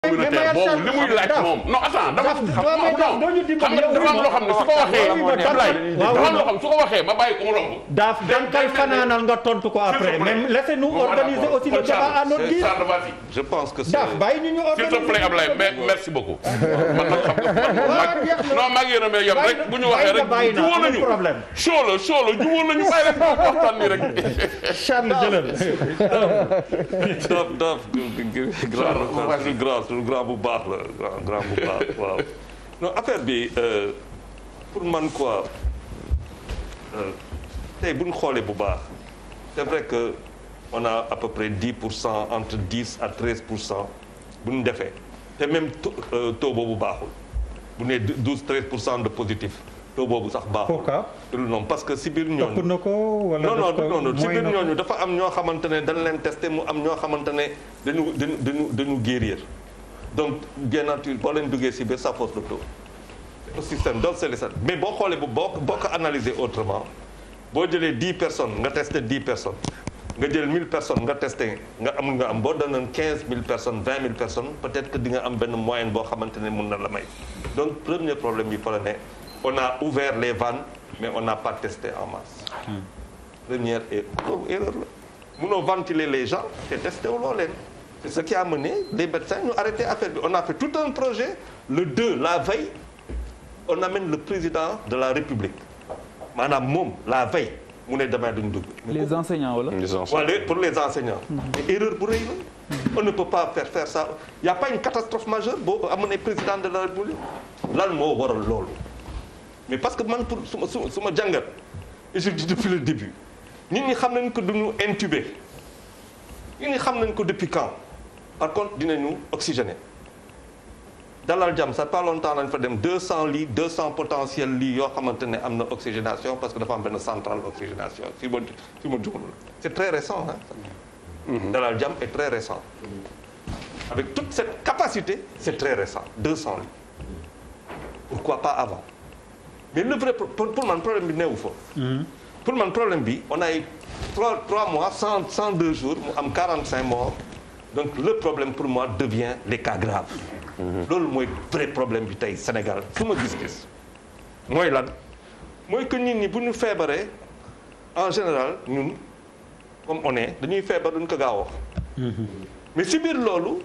communautaire boobu li muy laaj moom non attends dama xam nga dafa am loo xam ne su ko waxee dafa am loo xam su ko waxee ma bàyyi ko mu romb daaf dankal fanaanal nga tontu ko après mais laissez-nous organiser aussi le débat à notre guise. je pense que daaf bàyyi ñu organiser. s'il te plaît Ablaye merci beaucoup man nag xam nga non maa ngi yéen a yem rek bu ñu waxee rek juwoo nañu show la juwoo nañu bàyyi rek waxtaan ni rek Charles jëlal daaf grand bu baax la grand bu baax waaw non affaire bi pour man quoi tey bu ñu xoolee bu baax c'est vrai que on a à peu près 10% entre 10 à 13% bu ñu defee te même taux boobu baaxul bu nee 12-13% de positif taux boobu sax baaxul. pourquoi non parce que si biir ñooñu. ëpp na ko wala non si biir ñooñu dafa am ñoo xamante ne dañ leen testé mu am ñoo xamante ne dañu guérir donc bien nature boo leen duggee si biir ça pose le taux. au système donc c'est le ça mais boo xoolee boo ko analyser autrement boo jëlee 10 personnes nga testé 10 personnes. nga jël 1000 personnes nga testé nga am boo doonoon 15000 personnes 20000 personnes peut-être que di nga am benn moyenne boo xamante ne mun na la may donc premier problème bi fa la ne on a ouvert les vannes mais on n'a pas testé en masse. Première erreur la munoo ventiler les gens te testé wuloo leen c'est ce qui a mené les médecins ñu arrêté affaire bi on a fait tout un projet le 2 la veille on amène le président de la République maanaam moom la veille. mu ne demain duñ dugg. les enseignants wala. pour les enseignants. mais erreur bu rëy la. on ne peut pas faire ça il y a pas une catastrophe majeure boo amoon président de la République lan moo waral loolu mais parce que man pour su ma jàngat et je dis depuis le début nit ñi xam nañ ko duñu intubé nit ñi xam nañ ko depuis quand par contre dinañu oxygéné. Dalal Jàmm ça pas longtemps lañ fa dem 200 lits 200 potentiels lits yoo xamante ne am na oxygénation parce que dafa am benn centrale oxygénation si ma jumul c'est très récent hein. Dalal Jàmm est très récent. Avec toute cette capacité c'est très récent 200 lits. Pourquoi pas avant? Mais le vrai pour man problème bi neewu fa. Pour man problème bi on a eu 3 mois 102 jours mu am 45 morts donc le problème pour moi devient les cas graves. loolu mooy vrai problème bi tey Sénégal su ma gis-gis mooy lan mooy que nit ñi bu ñu feebaree en général ñun comme on est dañuy feebar duñ ko gaaw wax mais si biir loolu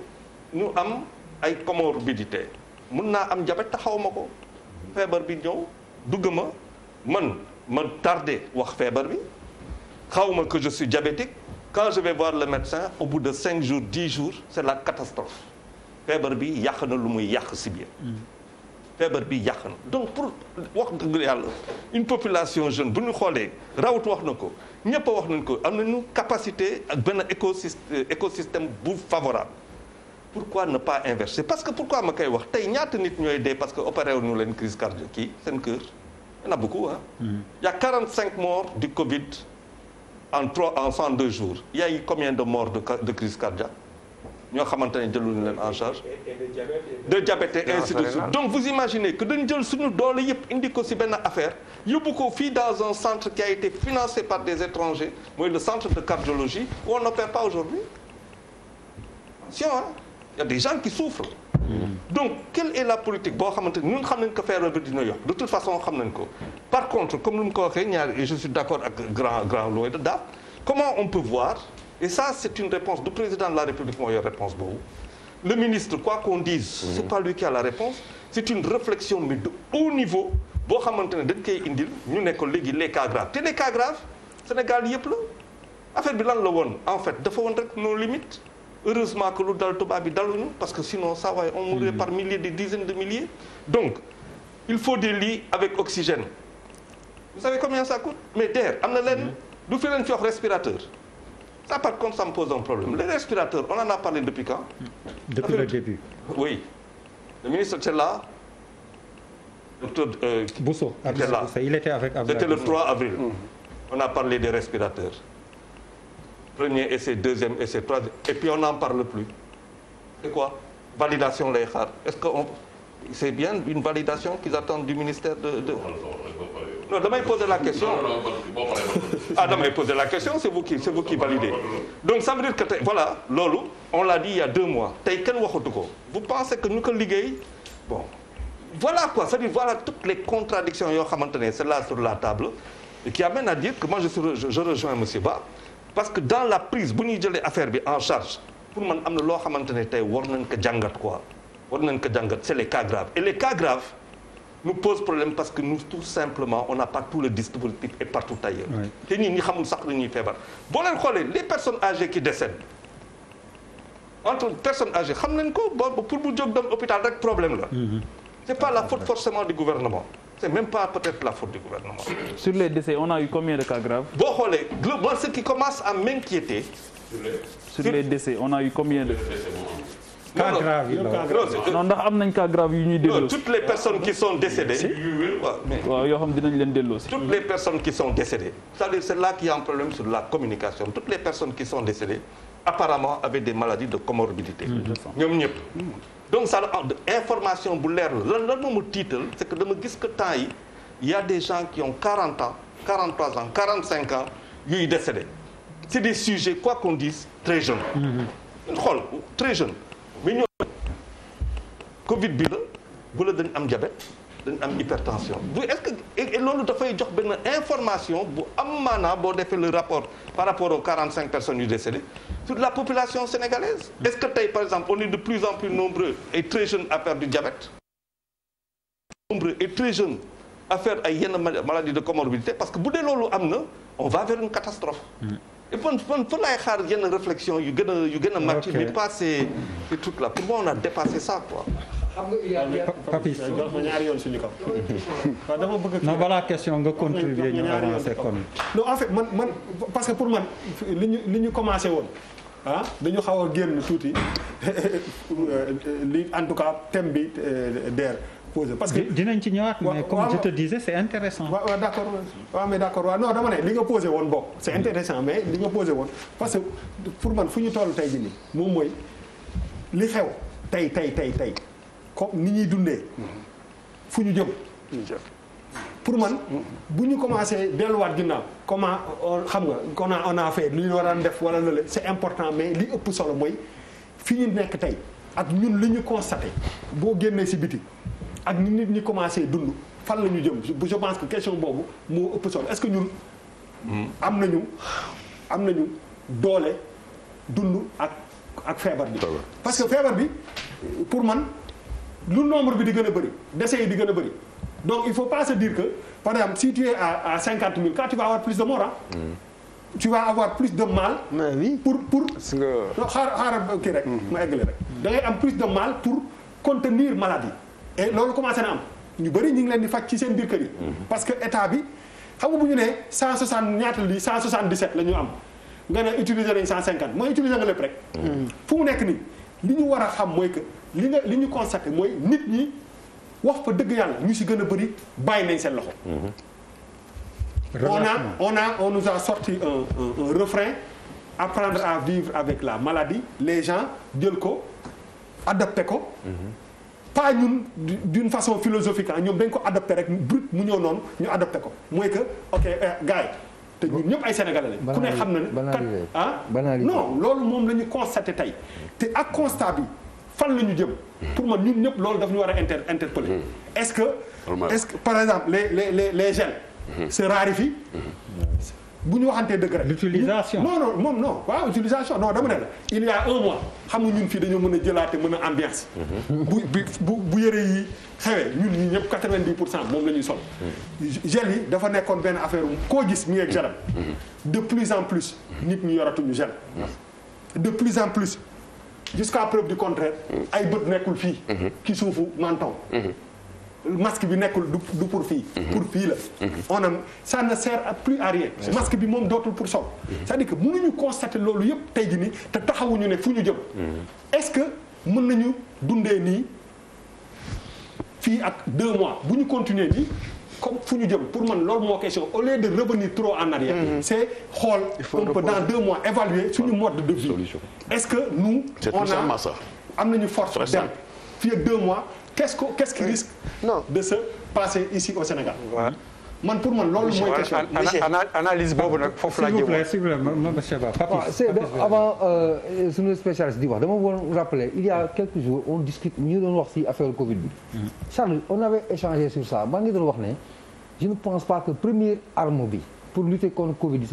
ñu am ay comorbidité mun naa am diabète te xaw ma ko feebar bi ñëw dugg ma tardé wax feebar bi xaw ma que je suis diabétique quand je vais voir le médecin au bout de 5 jours 10 jours c'est la catastrophe feebar bi yàq na lu muy yàq si biir feebar bi yàq na donc pour wax dëgg yàlla une population jeune bu ñu xoolee rawat wax na ko ñëpp a wax nañ ko am nañu capacité ak benn écosystème bu favorable pourquoi ne pas inverser parce que pourquoi ma koy wax tey ñaata nit ñooy dee parce que opéré wu ñu leen crise cardiaque kii seen cœur il y en a beaucoup hein. Il y a 45 morts du Covid en 102 jours il y a eu combien de morts de crise cardiaque ñoo xamante ne jëluñu leen en charge de diabète et ainsi de suite donc vous imaginez que dañ jël suñu doole yëpp indi ko ci benn affaire yóbbu ko fii dans un centre qui a été financé par des étrangers mooy le centre de cardiologie où on n'opère pas aujourd'hui attention hein il y a des gens qui souffrent donc quelle est la politique boo xamante ni ñun xam nañ ko feebar bi dina yokk de toute façon xam nañ ko par contre comme lu mu ko waxee ñaari et je suis d'accord ak grand Loïc de Daaf comment on peut voir et ça c'est une réponse du président de la République moo yor réponse boobu le ministre quoi qu'on dise c'est pas lui qui a la réponse c'est une réflexion mais de haut niveau boo xamante ne dañ koy indil ñu ne ko léegi les cas graves te les cas graves Sénégal yëpp la affaire bi lan la woon en fait dafa woon rek nos limites heureusement que lu dal tubaab bi daluñu parce que sinon ça va on mourrait par milliers des dizaines de milliers donc il faut des lits avec oxygène vous savez combien ça coûte mais d'air am na leen du fi leen fi wax respirateur ça par contre ça me pose un problème les respirateurs on en a parlé depuis quand depuis le début oui le ministre était là docteur Bousso était là il était avec c'était le 3 avril on a parlé des respirateurs premier essai deuxième essai troisième et puis on n'en parle plus c'est quoi validation lay xaar est-ce que c'est bien une validation qu'ils attendent du ministère de... Non, damay poser la question. Ah, damay poser la question, c'est vous qui validez. Donc ça veut dire que voilà, loolu on l'a dit il y a 2 mois. Tey kenn waxatu ko. Vous pensez que ñu ko liggéey bon. Voilà quoi, c'est-à-dire voilà toutes les contradictions yoo xamante ne c'est là sur la table et qui amène à dire que moi je rejoins monsieur Ba parce que dans la prise bu ñuy jëlee affaire bi en charge pour man am na loo xamante ne tey war nañ ko jàngat quoi. War nañ ko jàngat c'est les cas graves et les cas graves nous posent problème parce que nous tout simplement on n'a pas tout le dispositif et partout ailleurs. te ñi xamul sax lu ñuy feebar boo leen xoolee les personnes âgées qui décèdent entre personnes âgées xam nañ ko pour bu jóg dem hôpital rek problème la. C'est pas la faute forcément du gouvernement. C'est même pas peut-être la faute du gouvernement. Sur les décès, on a eu combien de cas graves? Boo xoolee moi ce qui commence à m'inquiéter. Sur les décès, on a eu combien de cas graves yi non ndax am nañ cas graves yu ñuy delloo. Toutes les personnes qui sont décédées. waaw yoo xam dinañ leen delloo si. Toutes les personnes qui sont décédées. C'est-à-dire c'est là qu'il y a un problème sur la communication. Toutes les personnes qui sont décédées apparemment avaient des maladies de comorbidité. ñoom ñëpp. Donc ça information bu leer la lan moo ma tiital c'est que dama gis que temps yi il y a des gens qui ont 40 ans 43 ans 45 ans yuy décédé c'est des sujets quoi qu'on dise très jeunes xool très jeunes mais ñoo Covid bi la bu la dañ am diabète dañ am hypertension bu est-ce que et loolu dafay jox benn information bu am maanaa boo defee le rapport par rapport aux 45 personnes yu décédées sur la population sénégalaise. Est-ce que tey par exemple on est de plus en plus nombreux et très jeunes à faire du diabète nombreux et très jeunes à faire ay yenn maladies de comorbidité parce que bu dee loolu am na on va vers une catastrophe et fan laay xaar yenn réflexion yu gën a màcc mais pas ces trucs là pour moi on a dépassé ça quoi. xam nga Papis ma ñaari yoon suñu kaw. waaw dama bëgg non balaa question nga contribuer ñu avancer kon. non en fait man parce que pour man li ñu commencé woon dañu xaw a génn tuuti li en tout cas thème bi DER posé parce que dinañ ci ñëwaat mais comme je te disais c'est intéressant. waaw d'accord waaw mais d'accord waaw non dama ne li nga posé woon bokk c'est intéressant mais li nga posé woon parce que pour man fu ñu toll tey jii nii moom mooy li xew tey comme ni ñuy dundee fu ñu jëm pour man bu ñu commencé delluwaat ginnaaw comment xam nga on a fait li ñu war a def wala lële c'est important mais li ëpp solo mooy fi ñu nekk tey ak ñun li ñu constaté boo génnee ci biti ak ni nit ñi commencé dund fan la ñu jëm je pense que question boobu moo ëpp solo est-ce que ñun am nañu doole dund ak feebar bi parce que feebar bi pour man lu nombre bi di gën a bëri décès yi di gën a bëri donc il faut pas se dire que par exemple si tu es à 50 000 quand tu vas avoir plus de morts tu vas avoir plus de mal. oui pour xaaral kii rek. ma eggale rek. da ngay am plus de mal pour contenir maladie. et loolu commencé na am ñu bëri ñu ngi leen di faj ci seen biir kër yi. parce que état bi xam nga bu ñu nee 160 ñaata lii 177 la ñu am nga ne utiliser nañ 150 mooy utiliser nga lépp rek. fu mu nekk nii li ñu war a xam mooy que li ñu constaté mooy nit ñi wax fa dëgg yàlla ñu si gën a bëri bàyyi nañ seen loxo. on nous a sorti un refrain apprendre à vivre avec la maladie les gens jël ko adopté ko. pas ñun d'une façon philosophique ñoom dañ ko adopté rek brut mu ñëw noonu ñu adopté ko mooy que ok gars yi te ñun ñëpp ay sénégalais lañ. ku ne xam na ne non loolu moom la ñu constaté tey te ak constat bi fan la ñu jëm. pour man ñun ñëpp loolu daf ñu war a interpeller. est-ce que par exemple les gels. se raréfie. bu ñu waxantee dëgg rek. l'utilisation non waaw utilisation non dama ne la il y a un mois xam nga ñun fii dañoo mën a jëlaate mën a ambiance. bu yëre yi xewee ñun ñi ñëpp 90% moom la ñuy sol. gel yi dafa nekkoon benn affaire koo gis mi ngi ak gelam. de plus en plus nit ñi yoratuñu gel. de plus en plus jusqu'à preuve du contraire ay bët nekkul fii. ki suufu menton. masque bi nekkul du pour fii. pour fii la. ça ne sert plus à rien. masque bi moom dootul pour sol. c'est-à-dire que mënuñu constater loolu yëpp tey jii nii te taxawuñu ne fu ñu jëm. est-ce que mën nañu dundee nii fii ak 2 mois bu ñu continuer nii comme fu ñu jëm pour man loolu moo question au lieu de revenir trop en arrière. c'est xool un peu dans 2 mois évaluer suñu mode de vie. est-ce que nous on a am nañu force dem fii ak 2 mois. qu'est-ce qui risque de se passer ici au Sénégal. man pour man loolu mooy question. analyse boobu nag foofu laa jëm. s'il vous plaît monsieur Ba. c'est avant suñu spécialiste di wax dama woon rappeler il y a quelques jours on discute ñu doon wax ci affaire Covid bi. Charles on avait échangé sur ça maa ngi doon wax ne je ne pense pas que première arme bi pour lutter contre Covid